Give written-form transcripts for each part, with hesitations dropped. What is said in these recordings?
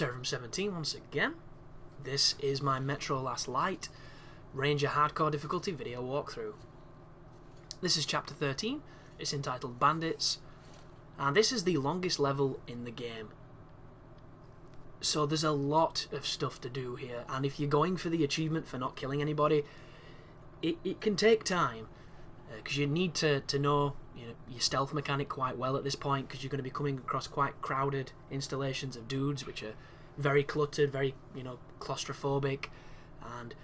Serum 17 once again. This is my Metro Last Light Ranger Hardcore Difficulty video walkthrough. This is chapter 13, it's entitled Bandits, and this is the longest level in the game. So there's a lot of stuff to do here, and if you're going for the achievement for not killing anybody, it can take time, because you need to know your stealth mechanic quite well at this point, because you're going to be coming across quite crowded installations of dudes which are very cluttered, very claustrophobic, and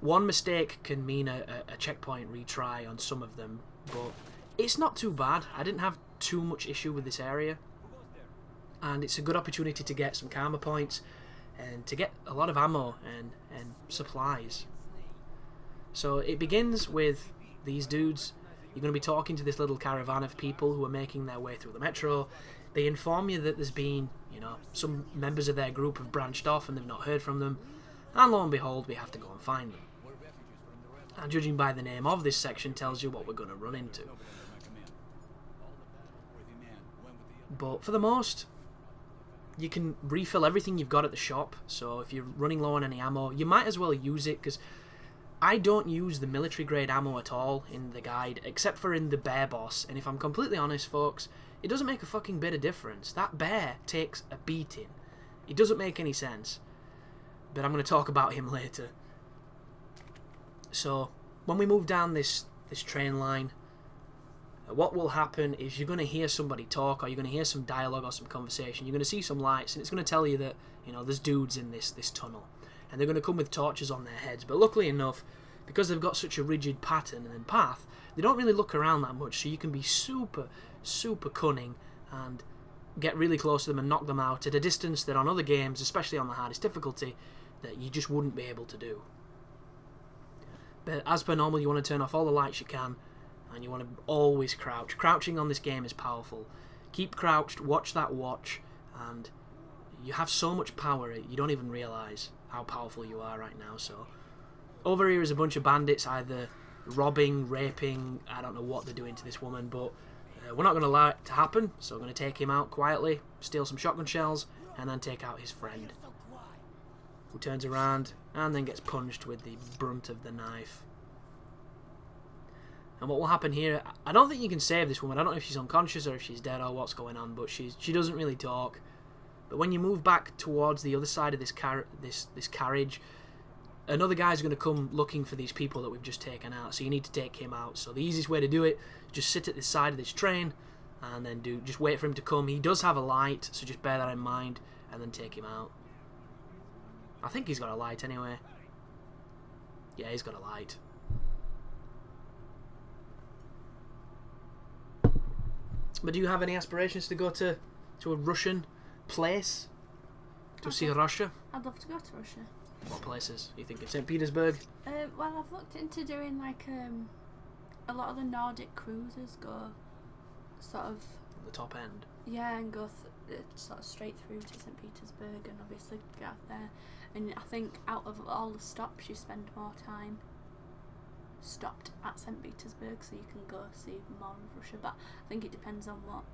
one mistake can mean a checkpoint retry on some of them, but it's not too bad. I didn't have too much issue with this area, and it's a good opportunity to get some karma points and to get a lot of ammo and supplies. So it begins with these dudes. You're going to be talking to this little caravan of people who are making their way through the metro. They inform you that there's been, some members of their group have branched off and they've not heard from them. And lo and behold, we have to go and find them. And judging by the name of this section tells you what we're going to run into. But for the most, you can refill everything you've got at the shop. So if you're running low on any ammo, you might as well use it, because I don't use the military grade ammo at all in the guide, except for in the bear boss, and if I'm completely honest, folks, it doesn't make a fucking bit of difference. That bear takes a beating. It doesn't make any sense, but I'm going to talk about him later. So when we move down this train line, what will happen is you're going to hear somebody talk, or you're going to hear some dialogue or some conversation. You're going to see some lights, and it's going to tell you that there's dudes in this tunnel. And they're going to come with torches on their heads, but luckily enough, because they've got such a rigid pattern and path, they don't really look around that much, so you can be super, super cunning and get really close to them and knock them out at a distance that on other games, especially on the hardest difficulty, that you just wouldn't be able to do. But as per normal, you want to turn off all the lights you can, and you want to always crouch. Crouching on this game is powerful. Keep crouched, watch that watch, and you have so much power you don't even realise how powerful you are right now. So over here is a bunch of bandits either robbing, raping, I don't know what they're doing to this woman, but we're not going to allow it to happen, so we're going to take him out quietly, steal some shotgun shells, and then take out his friend, who turns around and then gets punched with the brunt of the knife. And what will happen here, I don't think you can save this woman. I don't know if she's unconscious or if she's dead or what's going on, but she doesn't really talk. But when you move back towards the other side of this carriage, another guy's going to come looking for these people that we've just taken out, so you need to take him out. So the easiest way to do it, just sit at the side of this train and then just wait for him to come. He does have a light, so just bear that in mind, and then take him out. I think he's got a light anyway. Yeah, he's got a light. But do you have any aspirations to go to a Russian place to see Russia? I'd love to go to Russia. What places? You think of St. Petersburg? Well, I've looked into doing a lot of the Nordic cruises go sort of The top end. Yeah, and go sort of straight through to St. Petersburg, and obviously get off there. And I think out of all the stops, you spend more time stopped at St. Petersburg, so you can go see more of Russia. But I think it depends on what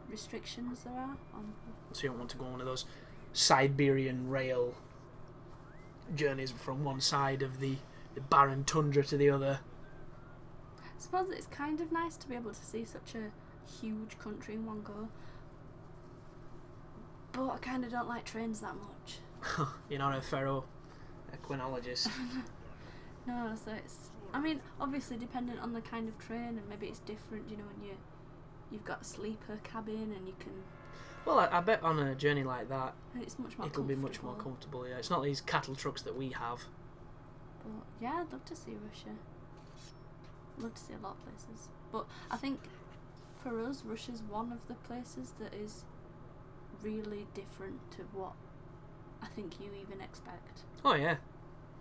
restrictions there are on. So you don't want to go on one of those Siberian rail journeys from one side of the barren tundra to the other. I suppose it's kind of nice to be able to see such a huge country in one go, but I kind of don't like trains that much. You're not a ferroequinologist. No, so it's, I mean, obviously dependent on the kind of train, and maybe it's different, when you've got a sleeper cabin and you can... Well, I bet on a journey like that, it's much more it'll be much more comfortable, yeah. It's not these cattle trucks that we have. But yeah, I'd love to see Russia. I'd love to see a lot of places. But I think for us, Russia's one of the places that is really different to what I think you even expect. Oh yeah.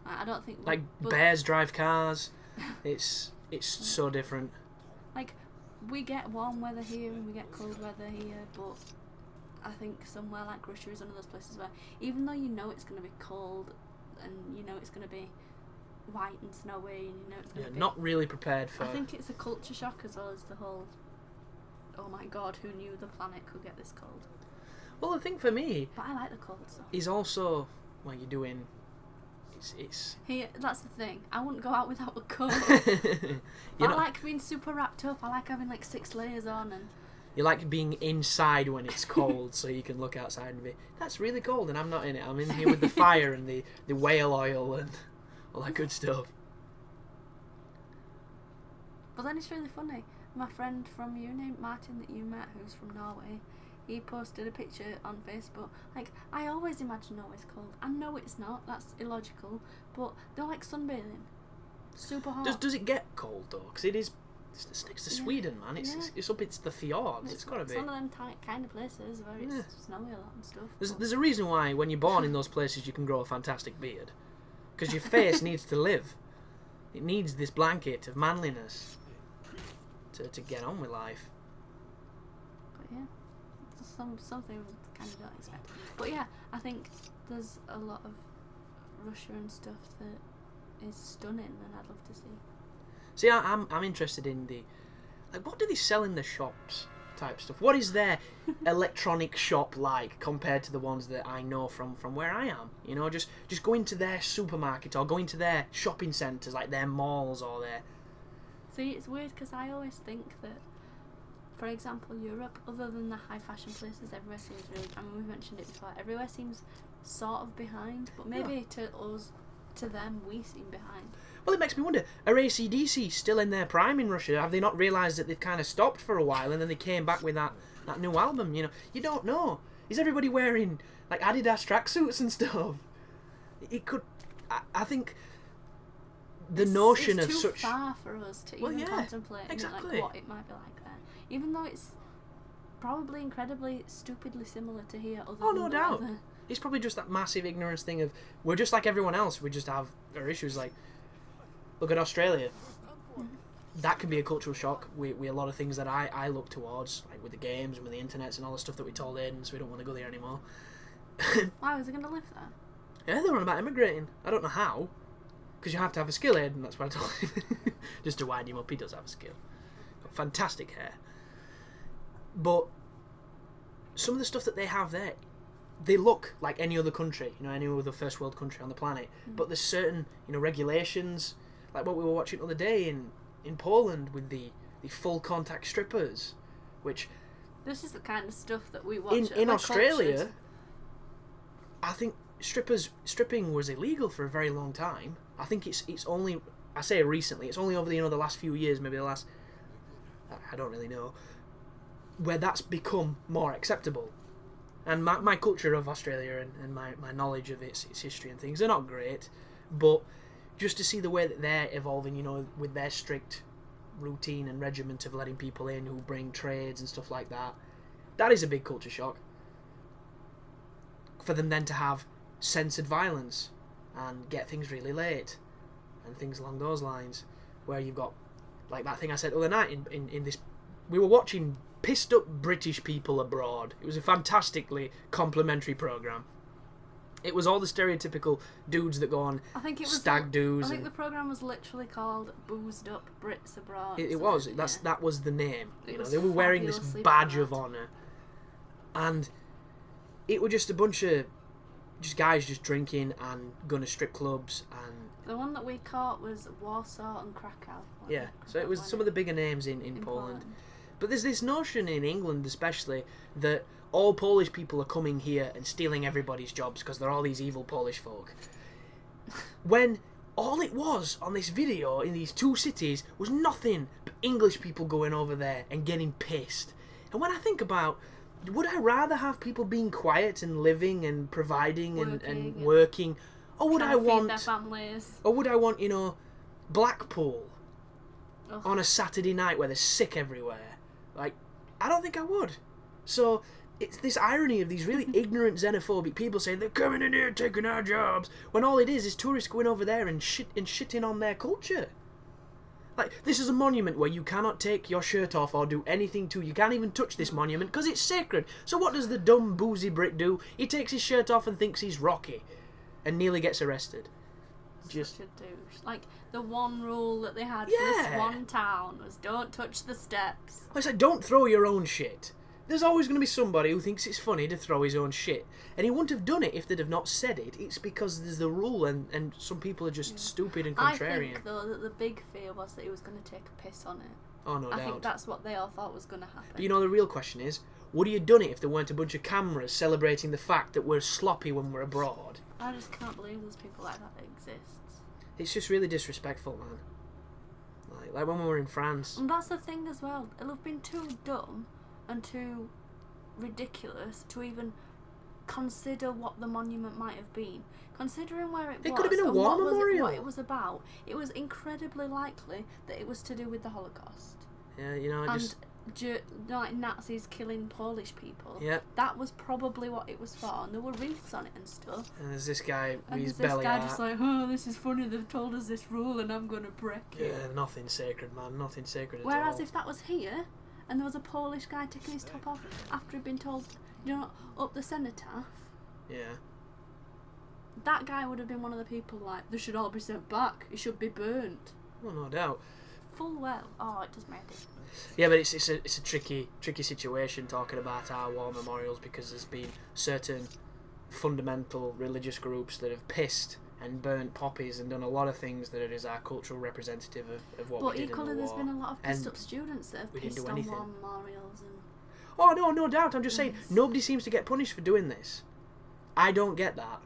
I don't think... Like, bears drive cars. It's so different. Like, we get warm weather here and we get cold weather here, but I think somewhere like Russia is one of those places where, even though it's going to be cold and it's going to be white and snowy and it's going to be... not really prepared for... I think it's a culture shock as well as the whole, oh my god, who knew the planet could get this cold. Well, the thing for me But I like the cold stuff. is also what you're doing. It's Here, that's the thing. I wouldn't go out without a coat. you I know, like being super wrapped up. I like having like 6 layers on, and you like being inside when it's cold, so you can look outside and be, that's really cold, and I'm not in it. I'm in here with the fire and the whale oil and all that good stuff. But then it's really funny. My friend from uni, Martin, that you met, who's from Norway, he posted a picture on Facebook. Like, I always imagine Norway's cold. I know it's not. That's illogical. But they're like sunbathing. Super hot. Does it get cold though? Because it's next to Sweden, man. It's up. It's the fjords. It's got to be. It's one of them kind of places where it's snowy a lot and stuff. There's a reason why when you're born in those places you can grow a fantastic beard, because your face needs to live. It needs this blanket of manliness to get on with life. But yeah, something kind of don't expect. But yeah, I think there's a lot of Russia and stuff that is stunning, and I'd love to see. See, I'm interested in the, like, what do they sell in the shops type stuff? What is their electronic shop like compared to the ones that I know from where I am? You know, just go into their supermarket or go into their shopping centres, like their malls or their... See, it's weird because I always think that, for example, Europe, other than the high fashion places, everywhere seems really... I mean, we've mentioned it before. Everywhere seems sort of behind, but maybe to us, to them, we seem behind. Well, it makes me wonder, are AC/DC still in their prime in Russia? Have they not realised that they've kind of stopped for a while and then they came back with that new album? You know, you don't know. Is everybody wearing, like, Adidas tracksuits and stuff? It could... I think... The notion of such... It's too far for us to even contemplate exactly. like what it might be like there. Even though it's probably incredibly stupidly similar to here. Oh, no doubt. It's probably just that massive ignorance thing of, we're just like everyone else, we just have our issues. Like, look at Australia. That can be a cultural shock with a lot of things that I look towards, like with the games and with the internets and all the stuff that we told Aiden, so we don't want to go there anymore. Why was he going to live there? Yeah, they were on about immigrating. I don't know how. Because you have to have a skill, Aiden, that's what I told him. Just to wind him up, he does have a skill. Got fantastic hair. But some of the stuff that they have there, they look like any other country, you know, any other first world country on the planet. But there's certain, you know, regulations, like what we were watching the other day in Poland with the full contact strippers, which... This is the kind of stuff that we watch in Australia, I think stripping was illegal for a very long time. I think it's only, I say recently, it's only over the last few years, maybe the last, I don't really know, where that's become more acceptable. And my culture of Australia and my knowledge of its history and things, they're not great, but just to see the way that they're evolving, you know, with their strict routine and regiment of letting people in who bring trades and stuff like that, that is a big culture shock. For them then to have censored violence and get things really late and things along those lines, where you've got, like that thing I said the other night in this, we were watching pissed up British people abroad. It was a fantastically complimentary programme. It was all the stereotypical dudes that go on stag do's. I think the programme was literally called Boozed Up Brits Abroad. It was. That was the name. You know, they were wearing this badge of honour. And it was just a bunch of guys just drinking and going to strip clubs. And the one that we caught was Warsaw and Krakow. Yeah, so it was some of the bigger names in Poland. But there's this notion in England especially that all Polish people are coming here and stealing everybody's jobs because they're all these evil Polish folk. When all it was on this video in these two cities was nothing but English people going over there and getting pissed. And when I think about, would I rather have people being quiet and living and providing and working, or would I want their families? Or would I want, you know, Blackpool on a Saturday night where they're sick everywhere? Like, I don't think I would. So it's this irony of these really ignorant xenophobic people saying they're coming in here taking our jobs, when all it is tourists going over there and shitting on their culture. Like, this is a monument where you cannot take your shirt off or do anything to. You can't even touch this monument because it's sacred. So what does the dumb boozy Brit do? He takes his shirt off and thinks he's Rocky and nearly gets arrested. Such a douche. Like, the one rule that they had for this one town was don't touch the steps. It's like, don't throw your own shit. There's always going to be somebody who thinks it's funny to throw his own shit. And he wouldn't have done it if they'd have not said it. It's because there's the rule and some people are just stupid and contrarian. I think, though, that the big fear was that he was going to take a piss on it. Oh, no doubt. I think that's what they all thought was going to happen. But you know, the real question is, would he have done it if there weren't a bunch of cameras celebrating the fact that we're sloppy when we're abroad? I just can't believe there's people like that exists. It's just really disrespectful, man. Like when we were in France. And that's the thing as well. It'll have been too dumb and too ridiculous to even consider what the monument might have been. Considering where it was, could have been a war memorial. What it was about, it was incredibly likely that it was to do with the Holocaust. Yeah, you know, like Nazis killing Polish people. Yeah. That was probably what it was for, and there were wreaths on it and stuff. And there's this guy with his this belly guy out. just like, oh, this is funny, they've told us this rule and I'm going to break it. Yeah, nothing sacred, man. Nothing sacred at all. Whereas if that was here, and there was a Polish guy taking his top off after he'd been told, up the cenotaph, yeah, that guy would have been one of the people like, they should all be sent back, it should be burnt. well, no doubt. Full well. Oh, it does make it. Yeah, but it's a tricky situation talking about our war memorials, because there's been certain fundamental religious groups that have pissed and burnt poppies and done a lot of things that is our cultural representative of what we did in the war. But equally, there's been a lot of pissed And up students that have we didn't pissed do on anything. war memorials and. Oh no, no doubt. I'm just saying, nobody seems to get punished for doing this. I don't get that.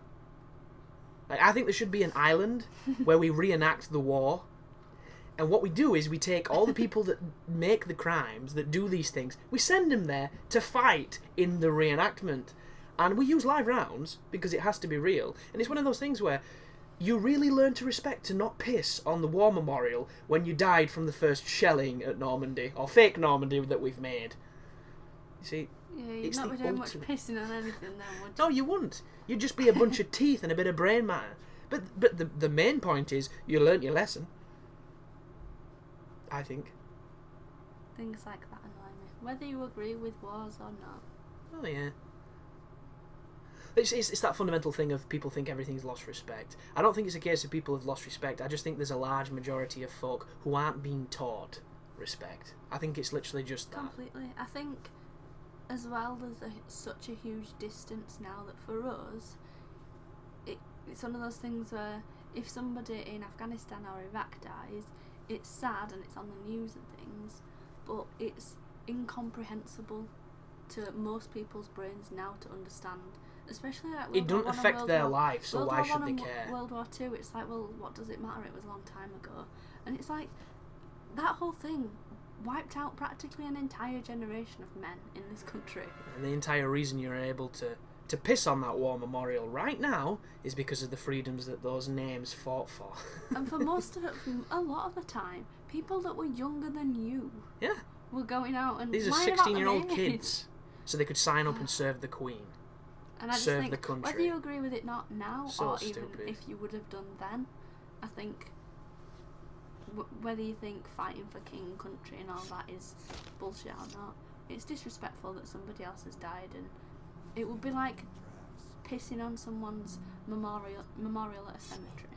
Like, I think there should be an island where we reenact the war. And what we do is we take all the people that make the crimes, that do these things, we send them there to fight in the reenactment. And we use live rounds because it has to be real. And it's one of those things where you really learn to respect to not piss on the war memorial when you died from the first shelling at Normandy, or fake Normandy that we've made. You see, Yeah, you'd it's not the be doing much ultimate- pissing on anything then, would you? No, you wouldn't. You'd just be a bunch of teeth and a bit of brain matter. But the main point is you learnt your lesson. I think. Things like that annoy me. Whether you agree with wars or not. Oh yeah. It's that fundamental thing of people think everything's lost respect. I don't think it's a case of people have lost respect. I just think there's a large majority of folk who aren't being taught respect. I think it's literally just that. Completely. I think, as well, there's such a huge distance now that for us, it's one of those things where if somebody in Afghanistan or Iraq dies, it's sad and it's on the news and things, but it's incomprehensible to most people's brains now to understand. Especially like It doesn't affect their life, so why should they care? World War II, it's like, well, what does it matter? It was a long time ago. And it's like, that whole thing wiped out practically an entire generation of men in this country. And the entire reason you're able to piss on that war memorial right now is because of the freedoms that those names fought for. And for most of it, a lot of the time, people that were younger than you Yeah. were going out and These are lying about their 16-year-old age. kids, so they could sign up and serve the Queen. And I just serve think, the country. whether you agree with it not now So or stupid. even if you would have done then, I think whether you think fighting for king and country and all that is bullshit or not, it's disrespectful that somebody else has died, and it would be like pissing on someone's memorial at a cemetery.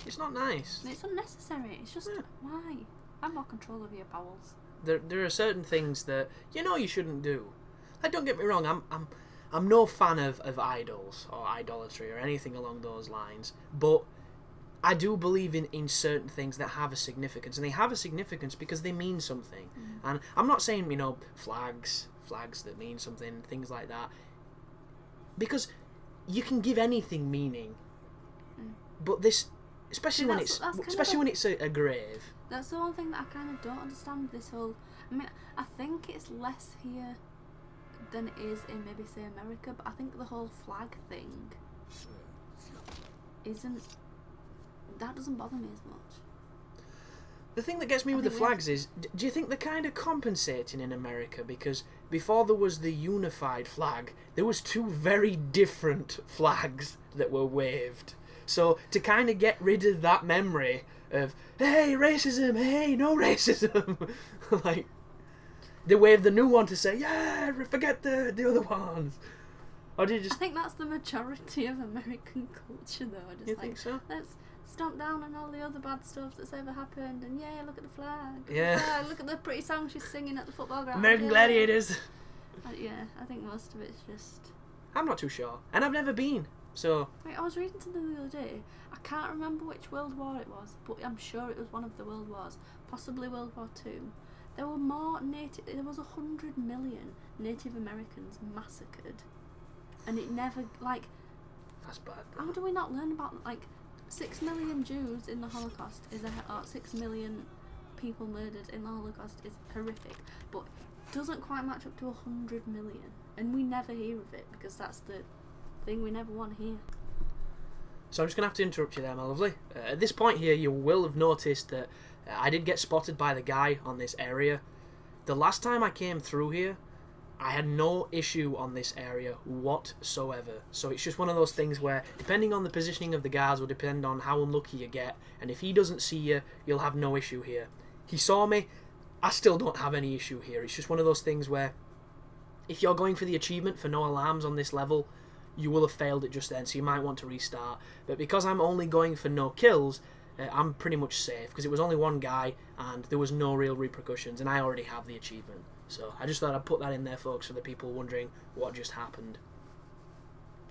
It's not nice. And it's unnecessary. It's just, why? Have more control of your bowels. There are certain things that you shouldn't do. Like, don't get me wrong, I'm no fan of idols or idolatry or anything along those lines, but I do believe in certain things that have a significance, and they have a significance because they mean something. And I'm not saying, flags that mean something, things like that, because you can give anything meaning, but this, especially when it's a grave. That's the one thing that I kind of don't understand. This whole, I think it's less here than it is in maybe say America, but I think the whole flag thing doesn't bother me as much. The thing that gets me with the flags is, do you think they're kind of compensating in America? Because before there was the unified flag, there was two very different flags that were waved. So to kind of get rid of that memory of, hey, racism, hey, no racism, like, they wave the new one to say, yeah, forget the other ones. Or do you just... I think that's the majority of American culture, though. Just You think so? Let's stomp down on all the other bad stuff that's ever happened, and look at the flag. Yeah. Look at the pretty song she's singing at the football ground. American Gladiators. Yeah, I think most of it's just... I'm not too sure. And I've never been, so... Wait, I was reading something the other day. I can't remember which World War it was, but I'm sure it was one of the World Wars. Possibly World War Two. There were more native... There was 100 million Native Americans massacred. And it never, like... That's bad. How do we not learn about, like... 6 million Jews in the Holocaust is or 6 million people murdered in the Holocaust is horrific, but doesn't quite match up to 100 million, and we never hear of it because that's the thing we never want to hear. So I'm just going to have to interrupt you there, my lovely. At this point here, you will have noticed that I did get spotted by the guy on this area. The last time I came through here, I had no issue on this area whatsoever. So it's just one of those things where, depending on the positioning of the guards, will depend on how unlucky you get. And if he doesn't see you, you'll have no issue here. He saw me, I still don't have any issue here. It's just one of those things where, if you're going for the achievement for no alarms on this level, you will have failed it just then, so you might want to restart. But because I'm only going for no kills, I'm pretty much safe, because it was only one guy, and there was no real repercussions, and I already have the achievement. So I just thought I'd put that in there, folks, for the people wondering what just happened.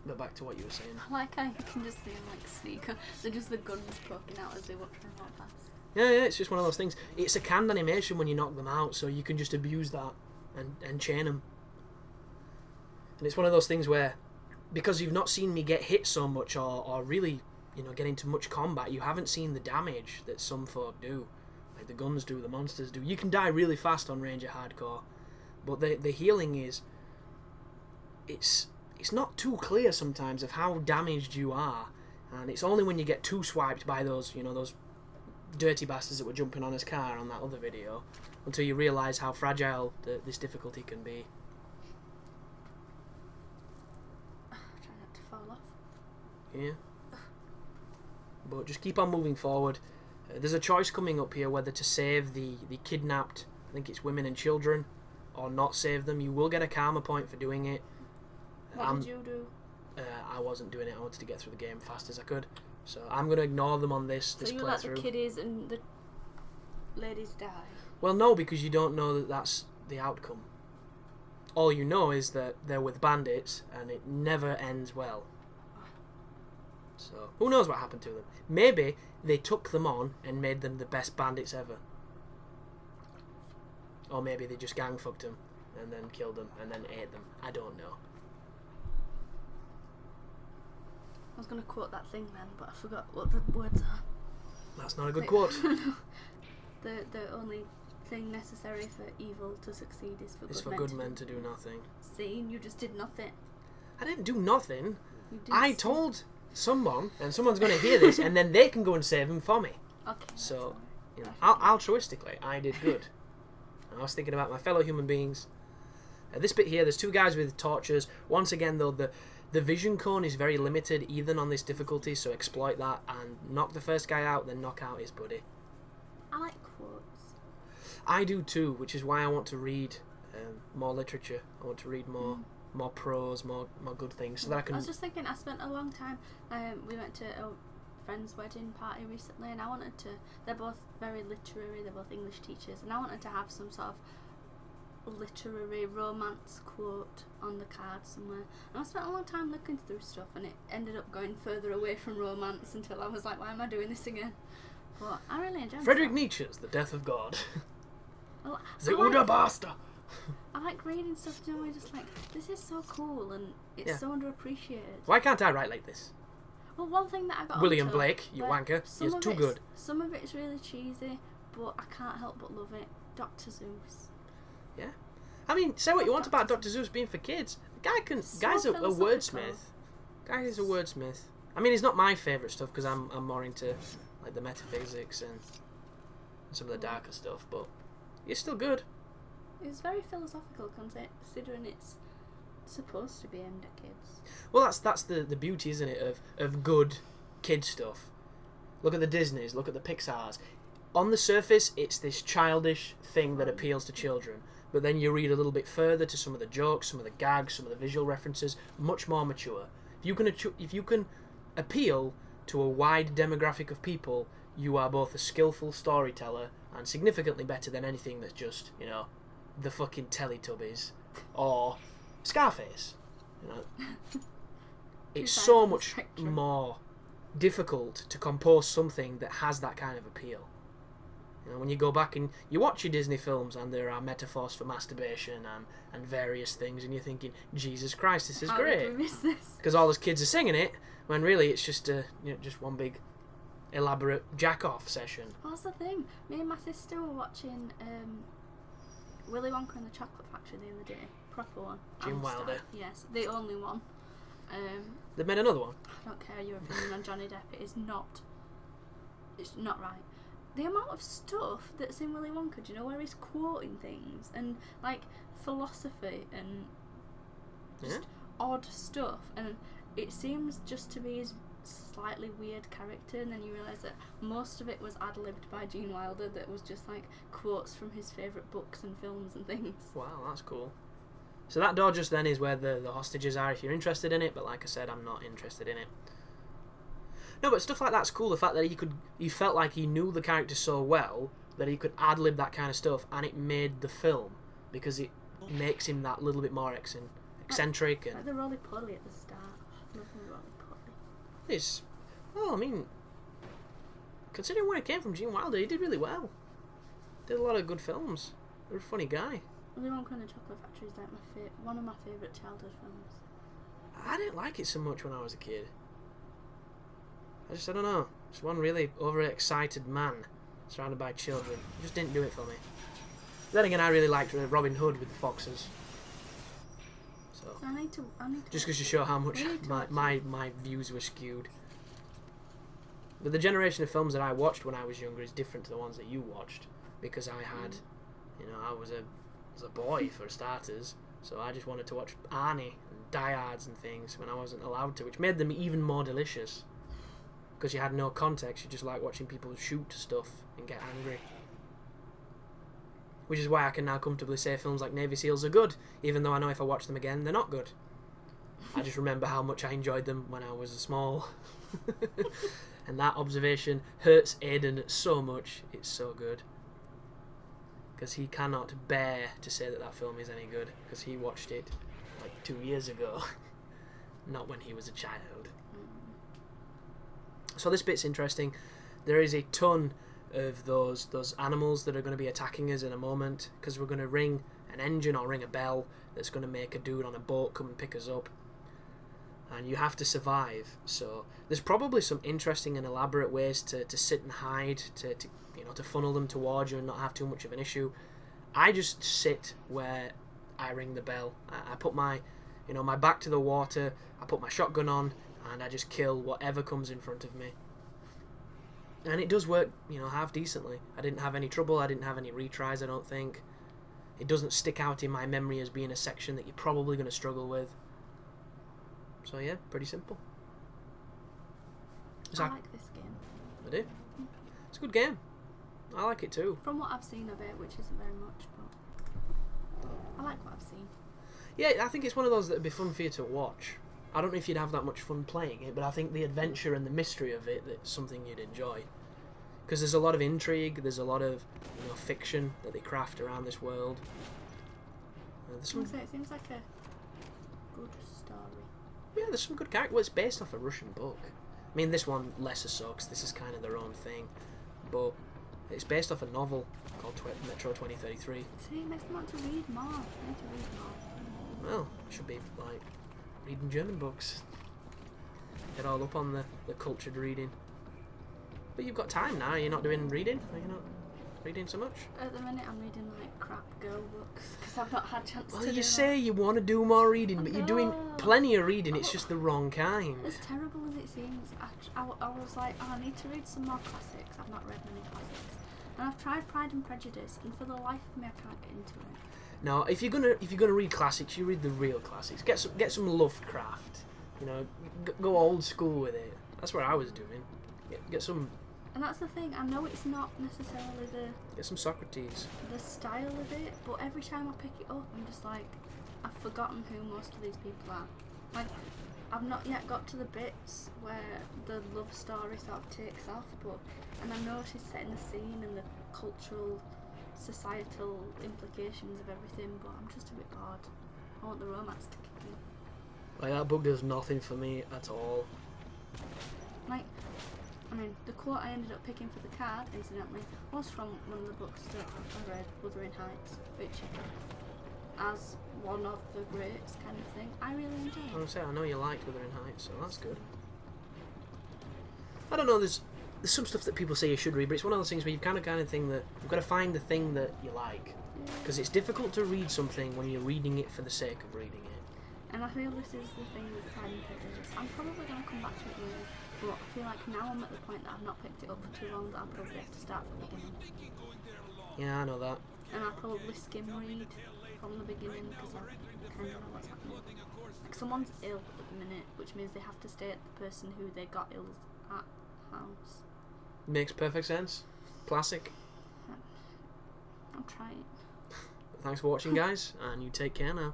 But back to what you were saying. I like how you can just see them like sneak. They're just the guns poking out as they watch them walk past. Yeah, it's just one of those things. It's a canned animation when you knock them out, so you can just abuse that and chain them. And it's one of those things where, because you've not seen me get hit so much or really, get into much combat, you haven't seen the damage that some folk do. Like the guns do, the monsters do. You can die really fast on Ranger Hardcore, but the healing is... It's not too clear sometimes of how damaged you are, and it's only when you get too swiped by those, those dirty bastards that were jumping on his car on that other video, until you realise how fragile this difficulty can be. Try not to fall off. Yeah. But just keep on moving forward. There's a choice coming up here whether to save the kidnapped, I think it's women and children, or not save them. You will get a karma point for doing it. What did you do? I wasn't doing it. I wanted to get through the game as fast as I could. So I'm going to ignore them on this So you playthrough. let the kiddies and the ladies die? Well, no, because you don't know that that's the outcome. All you know is that they're with bandits, and it never ends well. So, who knows what happened to them? Maybe they took them on and made them the best bandits ever. Or maybe they just gang fucked them and then killed them and then ate them. I don't know. I was going to quote that thing then, but I forgot what the words are. That's not a good quote. The only thing necessary for evil to succeed is for It's good for men good men to do nothing. See, you just did nothing. I didn't do nothing. You did I told someone, and someone's going to hear this, and then they can go and save him for me. Okay. So, altruistically, I did good. I was thinking about my fellow human beings. This bit here, there's two guys with torches. Once again, though, the vision cone is very limited, even on this difficulty, so exploit that and knock the first guy out, then knock out his buddy. I like quotes. I do too, which is why I want to read more literature. I want to read more prose, more good things, so that I can... I was just thinking, I spent a long time, we went to a friend's wedding party recently, and I wanted to, they're both very literary, they're both English teachers, and I wanted to have some sort of literary romance quote on the card somewhere, and I spent a long time looking through stuff, and it ended up going further away from romance until I was like, why am I doing this again? But I really enjoyed it. Friedrich Nietzsche's The Death of God. The I Uda Basta. I like reading stuff, you know, where you're just like, this is so cool, and it's so underappreciated. Why can't I write like this? Well, one thing that I got William onto, Blake, you wanker, is too good. Some of it's really cheesy, but I can't help but love it. Dr. Zeus. Yeah. I mean, say what you want about Dr. Zeus being for kids. The guy guy's a wordsmith. Guy is a wordsmith. I mean, he's not my favourite stuff because I'm more into like the metaphysics and some of the darker stuff, but he's still good. It's very philosophical, considering it's supposed to be aimed at kids. Well, that's the beauty, isn't it, of good kid stuff. Look at the Disneys, look at the Pixars. On the surface, it's this childish thing that appeals to children, but then you read a little bit further to some of the jokes, some of the gags, some of the visual references, much more mature. If you can appeal to a wide demographic of people, you are both a skillful storyteller and significantly better than anything that's just, the fucking Teletubbies or Scarface. You know, it's sides so of the much spectrum. more difficult to compose something that has that kind of appeal. You know, when you go back and you watch your Disney films and there are metaphors for masturbation and various things, and you're thinking, Jesus Christ, this is How great. did we miss this? Because all those kids are singing it, when really it's just just one big elaborate jack-off session. Well, that's the thing. Me and my sister were watching Willy Wonka and the Chocolate Factory the other day. Proper one. Gene And Wilder. Star. Yes, the only one. They've made another one. I don't care your opinion on Johnny Depp. It is not. It's not right. The amount of stuff that's in Willy Wonka, do you know, where he's quoting things and like philosophy and just odd stuff, and it seems just to be his slightly weird character, and then you realise that most of it was ad-libbed by Gene Wilder, that was just like quotes from his favourite books and films and things. Wow, that's cool. So that door just then is where the hostages are if you're interested in it, but like I said, I'm not interested in it. No, but stuff like that's cool. The fact that he felt like he knew the character so well that he could ad-lib that kind of stuff, and it made the film, because it makes him that little bit more eccentric. Like the roly-poly at the start. Love the roly-poly. It's, well, I mean, considering where it came from, Gene Wilder, he did really well. Did a lot of good films. You're a funny guy. Willy Wonka and the Chocolate Factory is like one of my favourite childhood films. I didn't like it so much when I was a kid. I don't know. Just one really overexcited man surrounded by children. It just didn't do it for me. Then again, I really liked Robin Hood with the foxes. So I need to just because to show how much my views were skewed. But the generation of films that I watched when I was younger is different to the ones that you watched, because I had, I was a boy for starters, so I just wanted to watch Arnie and Die Hards and things when I wasn't allowed to, which made them even more delicious. Because you had no context, you just like watching people shoot stuff and get angry. Which is why I can now comfortably say films like Navy SEALs are good, even though I know if I watch them again, they're not good. I just remember how much I enjoyed them when I was small. And that observation hurts Aidan so much, it's so good. Because he cannot bear to say that film is any good, because he watched it like 2 years ago, not when he was a child. So this bit's interesting. There is a ton of those animals that are going to be attacking us in a moment, because we're going to ring an engine or ring a bell that's going to make a dude on a boat come and pick us up. And you have to survive. So there's probably some interesting and elaborate ways to sit and hide, to funnel them towards you and not have too much of an issue. I just sit where I ring the bell. I put my back to the water, I put my shotgun on, and I just kill whatever comes in front of me. And it does work, half decently. I didn't have any trouble, I didn't have any retries, I don't think. It doesn't stick out in my memory as being a section that you're probably going to struggle with. So yeah, pretty simple. I like this game. I do. It's a good game. I like it too. From what I've seen of it, which isn't very much, but I like what I've seen. Yeah, I think it's one of those that would be fun for you to watch. I don't know if you'd have that much fun playing it, but I think the adventure and the mystery of it, that's something you'd enjoy. Because there's a lot of intrigue, there's a lot of fiction that they craft around this world. It seems like a good story. Yeah, there's some good characters. Well, it's based off a Russian book. I mean, this one lesser so, because this is kind of their own thing. But it's based off a novel called Metro 2033. See, it makes me want to read more. I need to read more. Well, it should be like reading German books. Get all up on the cultured reading. But you've got time now. You're not doing reading? Are you not reading so much? At the minute, I'm reading like crap girl books because I've not had a chance to Well, do you say you want to do more reading, but you're doing plenty of reading. It's just the wrong kind. As terrible as it seems, I was like, I need to read some more classics. I've not read many classics, and I've tried Pride and Prejudice, and for the life of me, I can't get into it. No, if you're gonna read classics, you read the real classics. Get some Lovecraft. Go old school with it. That's what I was doing. Get some. And that's the thing. I know it's not necessarily Get some Socrates. the style of it, but every time I pick it up, I'm just like, I've forgotten who most of these people are. Like, I've not yet got to the bits where the love story sort of takes off, and I know she's setting the scene and the cultural, societal implications of everything, but I'm just a bit bored. I want the romance to kick in. Like, that book does nothing for me at all. Like, I mean, the quote I ended up picking for the card, incidentally, was from one of the books that I read, Wuthering Heights, which, as one of the greats kind of thing, I really enjoyed. I was say, I know you liked Wuthering Heights, so that's good. I don't know, there's some stuff that people say you should read, but it's one of those things where you've kind of thing that you've got to find the thing that you like, because it's difficult to read something when you're reading it for the sake of reading it. And I feel this is the thing with Pride and Prejudice. I'm probably going to come back to it later, but I feel like now I'm at the point that I've not picked it up for too long that I'll probably have to start from the beginning. Yeah, I know that. And I'll probably skim read from the beginning because I kind of know what's happening. Like, someone's ill at the minute, which means they have to stay at the person who they got ill at house. Makes perfect sense. Classic. I'm trying. Thanks for watching, guys, and you take care now.